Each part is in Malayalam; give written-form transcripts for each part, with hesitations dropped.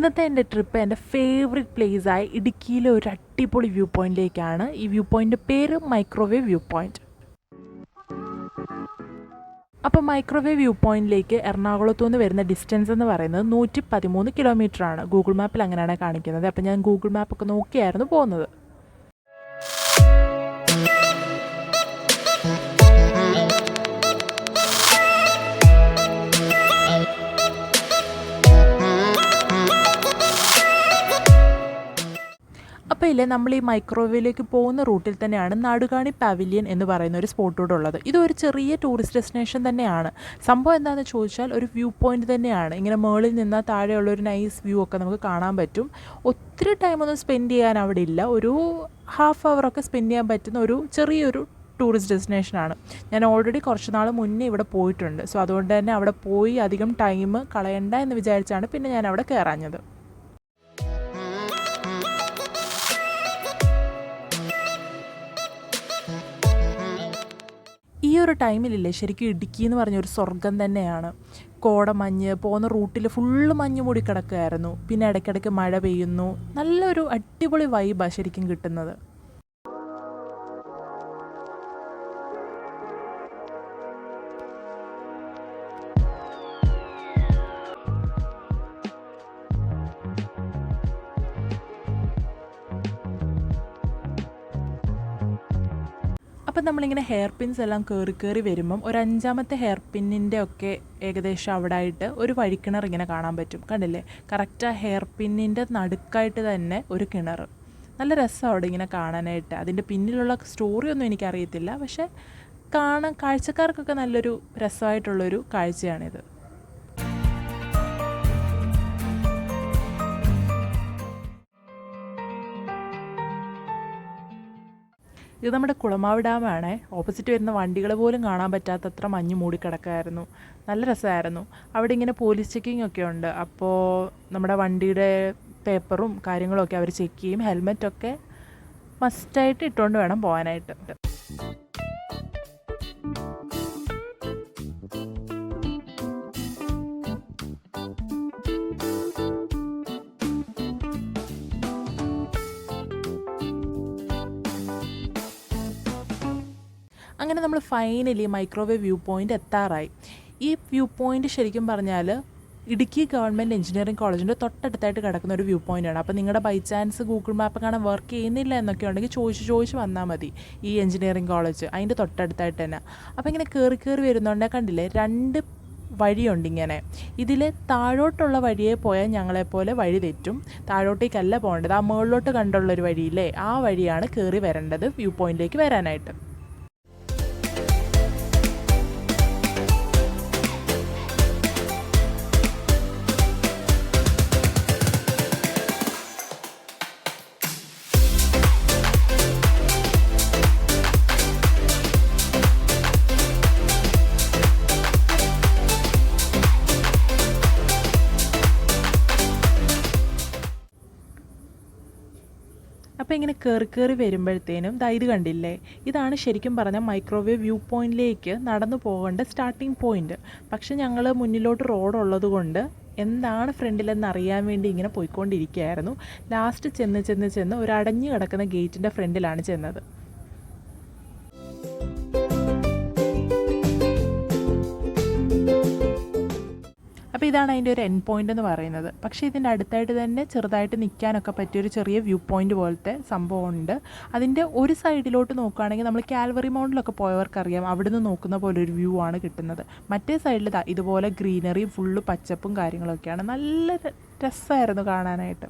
ഇന്നത്തെ എൻ്റെ ട്രിപ്പ് എൻ്റെ ഫേവറേറ്റ് പ്ലേസായ ഇടുക്കിയിലെ ഒരു അടിപൊളി വ്യൂ പോയിൻറ്റിലേക്കാണ്. ഈ വ്യൂ പോയിൻ്റ് പേര് മൈക്രോവേവ് വ്യൂ പോയിൻറ്റ്. അപ്പോൾ മൈക്രോവേവ് വ്യൂ പോയിൻറ്റിലേക്ക് എറണാകുളത്തു നിന്ന് വരുന്ന ഡിസ്റ്റൻസ് എന്ന് പറയുന്നത് 113 കിലോമീറ്ററാണ്. ഗൂഗിൾ മാപ്പിൽ അങ്ങനെയാണ് കാണിക്കുന്നത്. അപ്പോൾ ഞാൻ ഗൂഗിൾ മാപ്പൊക്കെ നോക്കിയായിരുന്നു പോകുന്നത്. അപ്പോൾ ഇല്ലേ, നമ്മൾ ഈ മൈക്രോവേവിലേക്ക് പോകുന്ന റൂട്ടിൽ തന്നെയാണ് നാടുകാണി പവലിയൻ എന്ന് പറയുന്ന ഒരു സ്പോട്ട് കൂടെ ഉള്ളത്. ഇതൊരു ചെറിയ ടൂറിസ്റ്റ് ഡെസ്റ്റിനേഷൻ തന്നെയാണ്. സംഭവം എന്താണെന്ന് ചോദിച്ചാൽ ഒരു വ്യൂ പോയിൻ്റ് തന്നെയാണ്. ഇങ്ങനെ മുകളിൽ നിന്നാൽ താഴെയുള്ള ഒരു നൈസ് വ്യൂ ഒക്കെ നമുക്ക് കാണാൻ പറ്റും. ഒത്തിരി ടൈമൊന്നും സ്പെൻഡ് ചെയ്യാൻ അവിടെ ഇല്ല. ഒരു ഹാഫ് അവറൊക്കെ സ്പെൻഡ് ചെയ്യാൻ പറ്റുന്ന ഒരു ചെറിയൊരു ടൂറിസ്റ്റ് ഡെസ്റ്റിനേഷനാണ്. ഞാൻ ഓൾറെഡി കുറച്ച് നാൾ മുന്നേ ഇവിടെ പോയിട്ടുണ്ട്. സോ അതുകൊണ്ട് തന്നെ അവിടെ പോയി അധികം ടൈം കളയണ്ട എന്ന് വിചാരിച്ചാണ് പിന്നെ ഞാൻ അവിടെ കയറാഞ്ഞത്. ഈ ഒരു ടൈമിലില്ലേ, ശരിക്കും ഇടുക്കി എന്ന് പറഞ്ഞൊരു സ്വർഗം തന്നെയാണ്. കോടമഞ്ഞ് പോകുന്ന റൂട്ടിൽ ഫുള്ള് മഞ്ഞ് മൂടി കിടക്കുകയായിരുന്നു. പിന്നെ ഇടയ്ക്കിടയ്ക്ക് മഴ പെയ്യുന്നു. നല്ലൊരു അടിപൊളി വൈബാണ് ശരിക്കും കിട്ടുന്നത്. അപ്പം നമ്മളിങ്ങനെ ഹെയർ പിൻസ് എല്ലാം കയറി വരുമ്പം ഒരു 5ാമത്തെ ഹെയർ പിന്നിൻ്റെ ഒക്കെ ഏകദേശം അവിടെ ആയിട്ട് ഒരു വഴിക്കിണർ ഇങ്ങനെ കാണാൻ പറ്റും. കണ്ടില്ലേ, കറക്റ്റ് ആ ഹെയർ പിന്നിൻ്റെ നടുക്കായിട്ട് തന്നെ ഒരു കിണർ. നല്ല രസമാണ് അവിടെ ഇങ്ങനെ കാണാനായിട്ട്. അതിൻ്റെ പിന്നിലുള്ള സ്റ്റോറിയൊന്നും എനിക്കറിയത്തില്ല, പക്ഷേ കാഴ്ചക്കാർക്കൊക്കെ നല്ലൊരു രസമായിട്ടുള്ളൊരു കാഴ്ചയാണിത്. ഇത് നമ്മുടെ കുളമാവ് ഡാമാണ്. ഓപ്പോസിറ്റ് വരുന്ന വണ്ടികൾ പോലും കാണാൻ പറ്റാത്തത്ര മഞ്ഞ് മൂടിക്കിടക്കായിരുന്നു. നല്ല രസമായിരുന്നു. അവിടെ ഇങ്ങനെ പോലീസ് ചെക്കിംഗ് ഒക്കെ ഉണ്ട്. അപ്പോൾ നമ്മുടെ വണ്ടിയുടെ പേപ്പറും കാര്യങ്ങളൊക്കെ അവർ ചെക്ക് ചെയ്യും. ഹെൽമെറ്റൊക്കെ മസ്റ്റായിട്ട് ഇട്ടുകൊണ്ട് വേണം പോകാനായിട്ട്. അങ്ങനെ നമ്മൾ ഫൈനലി മൈക്രോവേവ് വ്യൂ പോയിൻ്റ് എത്താറായി. ഈ വ്യൂ പോയിൻ്റ് ശരിക്കും പറഞ്ഞാൽ ഇടുക്കി ഗവൺമെൻറ് എഞ്ചിനീയറിംഗ് കോളേജിൻ്റെ തൊട്ടടുത്തായിട്ട് കിടക്കുന്ന ഒരു വ്യൂ പോയിൻ്റാണ്. അപ്പോൾ നിങ്ങളുടെ ബൈ ചാൻസ് ഗൂഗിൾ മാപ്പ് കാണാൻ വർക്ക് ചെയ്യുന്നില്ല എന്നൊക്കെ ഉണ്ടെങ്കിൽ ചോദിച്ച് വന്നാൽ മതി. ഈ എഞ്ചിനീയറിംഗ് കോളേജ് അതിൻ്റെ തൊട്ടടുത്തായിട്ട് തന്നെ. അപ്പോൾ ഇങ്ങനെ കയറി വരുന്നുണ്ട്. കണ്ടില്ലേ, 2 വഴിയുണ്ട് ഇങ്ങനെ. ഇതിൽ താഴോട്ടുള്ള വഴിയെ പോയാൽ ഞങ്ങളെപ്പോലെ വഴി തെറ്റും. താഴോട്ടേക്കല്ല പോകേണ്ടത്. ആ മുകളിലോട്ട് കണ്ടുള്ളൊരു വഴിയില്ലേ, ആ വഴിയാണ് കയറി വരേണ്ടത് വ്യൂ പോയിൻറ്റിലേക്ക് വരാനായിട്ട്. അപ്പോൾ ഇങ്ങനെ കയറി വരുമ്പോഴത്തേനും ഇത് കണ്ടില്ലേ, ഇതാണ് ശരിക്കും പറഞ്ഞാൽ മൈക്രോവേവ് വ്യൂ പോയിൻറ്റിലേക്ക് നടന്നു പോകേണ്ട സ്റ്റാർട്ടിംഗ് പോയിൻ്റ്. പക്ഷെ ഞങ്ങൾ മുന്നിലോട്ട് റോഡുള്ളത് കൊണ്ട് എന്താണ് ഫ്രണ്ടിലെന്ന് അറിയാൻ വേണ്ടി ഇങ്ങനെ പോയിക്കൊണ്ടിരിക്കുകയായിരുന്നു. ലാസ്റ്റ് ചെന്ന് ഒരു അടഞ്ഞു കിടക്കുന്ന ഗേറ്റിൻ്റെ ഫ്രണ്ടിലാണ് ചെന്നത്. അപ്പോൾ ഇതാണ് അതിൻ്റെ ഒരു എൻഡ് പോയിൻ്റ് എന്ന് പറയുന്നത്. പക്ഷേ ഇതിൻ്റെ അടുത്തായിട്ട് തന്നെ ചെറുതായിട്ട് നിൽക്കാനൊക്കെ പറ്റിയൊരു ചെറിയ വ്യൂ പോയിൻ്റ് പോലത്തെ സംഭവമുണ്ട്. അതിൻ്റെ ഒരു സൈഡിലോട്ട് നോക്കുകയാണെങ്കിൽ നമ്മൾ കാൽവറി മൗണ്ടിലൊക്കെ പോയവർക്കറിയാം, അവിടുന്ന് നോക്കുന്ന പോലെ ഒരു വ്യൂ ആണ് കിട്ടുന്നത്. മറ്റേ സൈഡിൽ ഇതുപോലെ ഗ്രീനറി ഫുള്ള് പച്ചപ്പും കാര്യങ്ങളൊക്കെയാണ്. നല്ല രസമായിരുന്നു കാണാനായിട്ട്.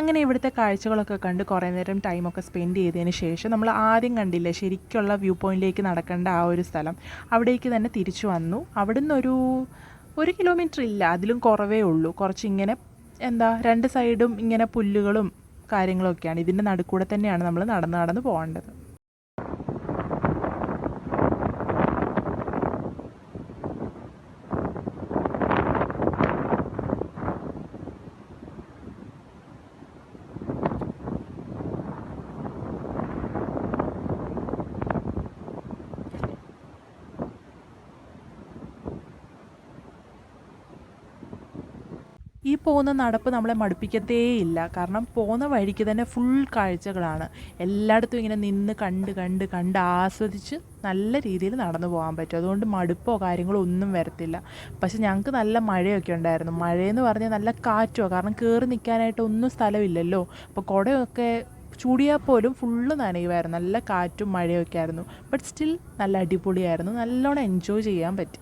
അങ്ങനെ ഇവിടുത്തെ കാഴ്ചകളൊക്കെ കണ്ട് കുറേ നേരം ടൈമൊക്കെ സ്പെൻഡ് ചെയ്തതിന് ശേഷം നമ്മൾ ആദ്യം കണ്ടില്ലേ ശരിക്കുള്ള വ്യൂ പോയിൻറ്റിലേക്ക് നടക്കേണ്ട ആ ഒരു സ്ഥലം, അവിടേക്ക് തന്നെ തിരിച്ചു വന്നു. അവിടുന്ന് ഒരു കിലോമീറ്റർ ഇല്ല, അതിലും കുറവേ ഉള്ളൂ. കുറച്ചിങ്ങനെ രണ്ട് സൈഡും ഇങ്ങനെ പുല്ലുകളും കാര്യങ്ങളൊക്കെയാണ്. ഇതിൻ്റെ നടുക്കൂടെ തന്നെയാണ് നമ്മൾ നടന്ന് പോകേണ്ടത്. ഈ പോകുന്ന നടപ്പ് നമ്മളെ മടുപ്പിക്കത്തേയില്ല. കാരണം പോകുന്ന വഴിക്ക് തന്നെ ഫുൾ കാഴ്ചകളാണ്. എല്ലായിടത്തും ഇങ്ങനെ നിന്ന് കണ്ട് ആസ്വദിച്ച് നല്ല രീതിയിൽ നടന്നു പോകാൻ പറ്റും. അതുകൊണ്ട് മടുപ്പോ കാര്യങ്ങളോ ഒന്നും വരത്തില്ല. പക്ഷെ ഞങ്ങൾക്ക് നല്ല മഴയൊക്കെ ഉണ്ടായിരുന്നു. മഴയെന്ന് പറഞ്ഞാൽ നല്ല കാറ്റോ, കാരണം കയറി നിൽക്കാനായിട്ട് ഒന്നും സ്ഥലമില്ലല്ലോ. അപ്പോൾ കുടയൊക്കെ ചൂടിയാൽ പോലും ഫുള്ള് നനയുമായിരുന്നു. നല്ല കാറ്റും മഴയൊക്കെ ആയിരുന്നു. ബട്ട് സ്റ്റിൽ നല്ല അടിപൊളിയായിരുന്നു. നല്ലോണം എൻജോയ് ചെയ്യാൻ പറ്റി.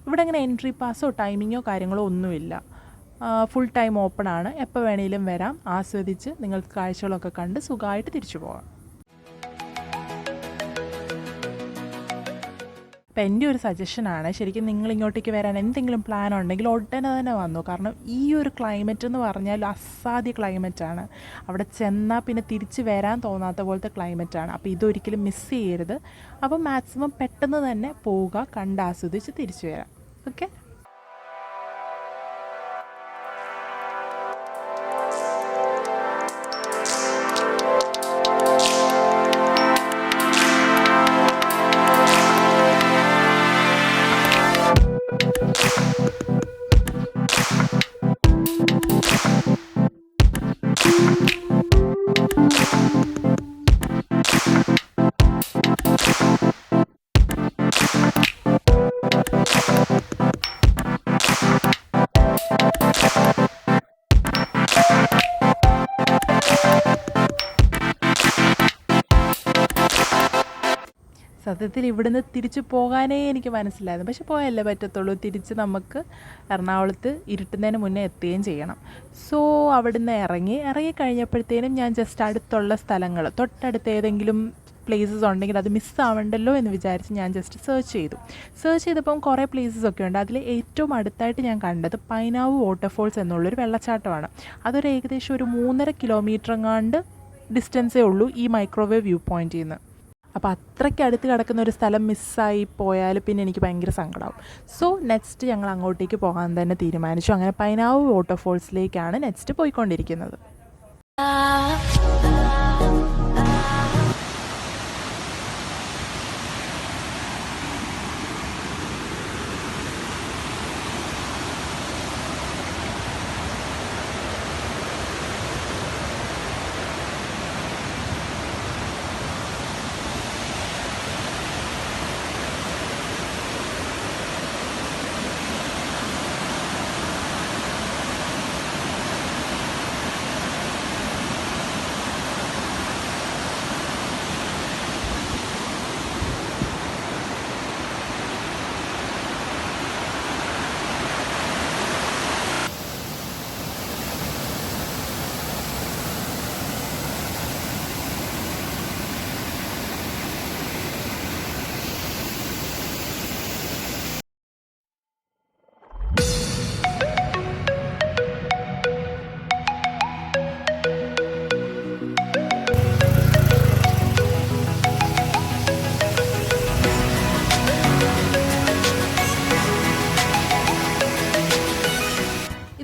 ഇവിടെ അങ്ങനെ എൻട്രി പാസോ ടൈമിങ്ങോ കാര്യങ്ങളോ ഒന്നുമില്ല. ഫുൾ ടൈം ഓപ്പൺ ആണ്. എപ്പോൾ വേണമെങ്കിലും വരാം. ആസ്വദിച്ച് നിങ്ങൾക്ക് കാഴ്ചകളൊക്കെ കണ്ട് സുഖമായിട്ട് തിരിച്ചു പോകാം. അപ്പോൾ എൻ്റെ ഒരു സജഷനാണ്, ശരിക്കും നിങ്ങൾ ഇങ്ങോട്ടേക്ക് വരാൻ എന്തെങ്കിലും പ്ലാൻ ഉണ്ടെങ്കിൽ ഉടനെ തന്നെ വന്നു. കാരണം ഈ ഒരു ക്ലൈമറ്റ് എന്ന് പറഞ്ഞാൽ അസാധ്യ ക്ലൈമറ്റാണ്. അവിടെ ചെന്നാൽ പിന്നെ തിരിച്ച് വരാൻ തോന്നാത്ത പോലത്തെ ക്ലൈമറ്റാണ്. അപ്പോൾ ഇതൊരിക്കലും മിസ് ചെയ്യരുത്. അപ്പോൾ മാക്സിമം പെട്ടെന്ന് തന്നെ പോവുക, കണ്ട് ആസ്വദിച്ച് തിരിച്ചു വരാം. ഓക്കെ. സത്യത്തിൽ ഇവിടുന്ന് തിരിച്ചു പോകാനേ എനിക്ക് മനസ്സിലായിരുന്നു. പക്ഷെ പോയല്ലേ പറ്റത്തുള്ളൂ. തിരിച്ച് നമുക്ക് എറണാകുളത്ത് ഇരുട്ടുന്നതിന് മുന്നേ എത്തുകയും ചെയ്യണം. സോ അവിടുന്ന് ഇറങ്ങി കഴിഞ്ഞപ്പോഴത്തേനും ഞാൻ ജസ്റ്റ് അടുത്തുള്ള സ്ഥലങ്ങൾ, തൊട്ടടുത്ത് ഏതെങ്കിലും പ്ലേസസ് ഉണ്ടെങ്കിൽ അത് മിസ്സാവണ്ടല്ലോ എന്ന് വിചാരിച്ച് ഞാൻ ജസ്റ്റ് സെർച്ച് ചെയ്തപ്പം കുറേ പ്ലേസസ് ഒക്കെ ഉണ്ട്. അതിൽ ഏറ്റവും അടുത്തായിട്ട് ഞാൻ കണ്ടത് പൈനാവ് വാട്ടർഫോൾസ് എന്നുള്ളൊരു വെള്ളച്ചാട്ടമാണ്. അതൊരു ഏകദേശം ഒരു 3.5 കിലോമീറ്റർ എങ്ങാണ്ട് ഡിസ്റ്റൻസേ ഉള്ളൂ ഈ മൈക്രോവേവ് വ്യൂ പോയിൻറ്റിൽ നിന്ന്. അപ്പോൾ അത്രയ്ക്ക് അടുത്ത് കിടക്കുന്ന ഒരു സ്ഥലം മിസ്സായി പോയാൽ പിന്നെ എനിക്ക് ഭയങ്കര സങ്കടമാവും. സോ നെക്സ്റ്റ് ഞങ്ങൾ അങ്ങോട്ടേക്ക് പോകാൻ തന്നെ തീരുമാനിച്ചു. അങ്ങനെ പൈനാവ് വാട്ടർഫോൾസിലേക്കാണ് നെക്സ്റ്റ് പോയിക്കൊണ്ടിരിക്കുന്നത്.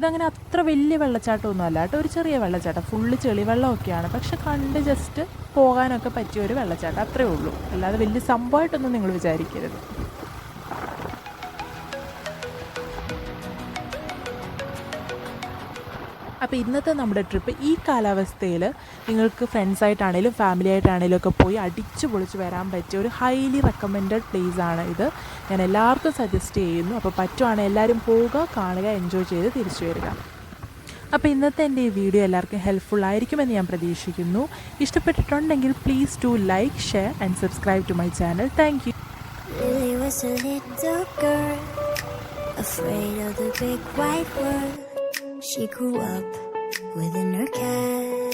ഇതങ്ങനെ അത്ര വലിയ വെള്ളച്ചാട്ടമൊന്നും അല്ല കേട്ടോ, ഒരു ചെറിയ വെള്ളച്ചാട്ടം, ഫുള്ള് ചെളിവെള്ളമൊക്കെയാണ്. പക്ഷെ കണ്ട് ജസ്റ്റ് പോകാനൊക്കെ പറ്റിയ ഒരു വെള്ളച്ചാട്ടം, അത്രേ ഉള്ളൂ. അല്ലാതെ വലിയ സംഭവമായിട്ടൊന്നും നിങ്ങൾ വിചാരിക്കരുത്. അപ്പോൾ ഇന്നത്തെ നമ്മുടെ ട്രിപ്പ് ഈ കാലാവസ്ഥയിൽ നിങ്ങൾക്ക് ഫ്രണ്ട്സായിട്ടാണേലും ഫാമിലി ആയിട്ടാണേലും ഒക്കെ പോയി അടിച്ചു പൊളിച്ച് വരാൻ പറ്റിയ ഒരു ഹൈലി റെക്കമെൻഡഡ് പ്ലേസാണ് ഇത്. ഞാൻ എല്ലാവർക്കും സജസ്റ്റ് ചെയ്യുന്നു. അപ്പോൾ പറ്റുവാണെങ്കിൽ എല്ലാവരും പോവുക, കാണുക, എൻജോയ് ചെയ്ത് തിരിച്ചു വരിക. അപ്പോൾ ഇന്നത്തെ എൻ്റെ ഈ വീഡിയോ എല്ലാവർക്കും ഹെൽപ്ഫുൾ ആയിരിക്കുമെന്ന് ഞാൻ പ്രതീക്ഷിക്കുന്നു. ഇഷ്ടപ്പെട്ടിട്ടുണ്ടെങ്കിൽ please do like, share and subscribe to my channel. Thank you. Lily was a little girl, afraid of the big white world. She grew up within her castle.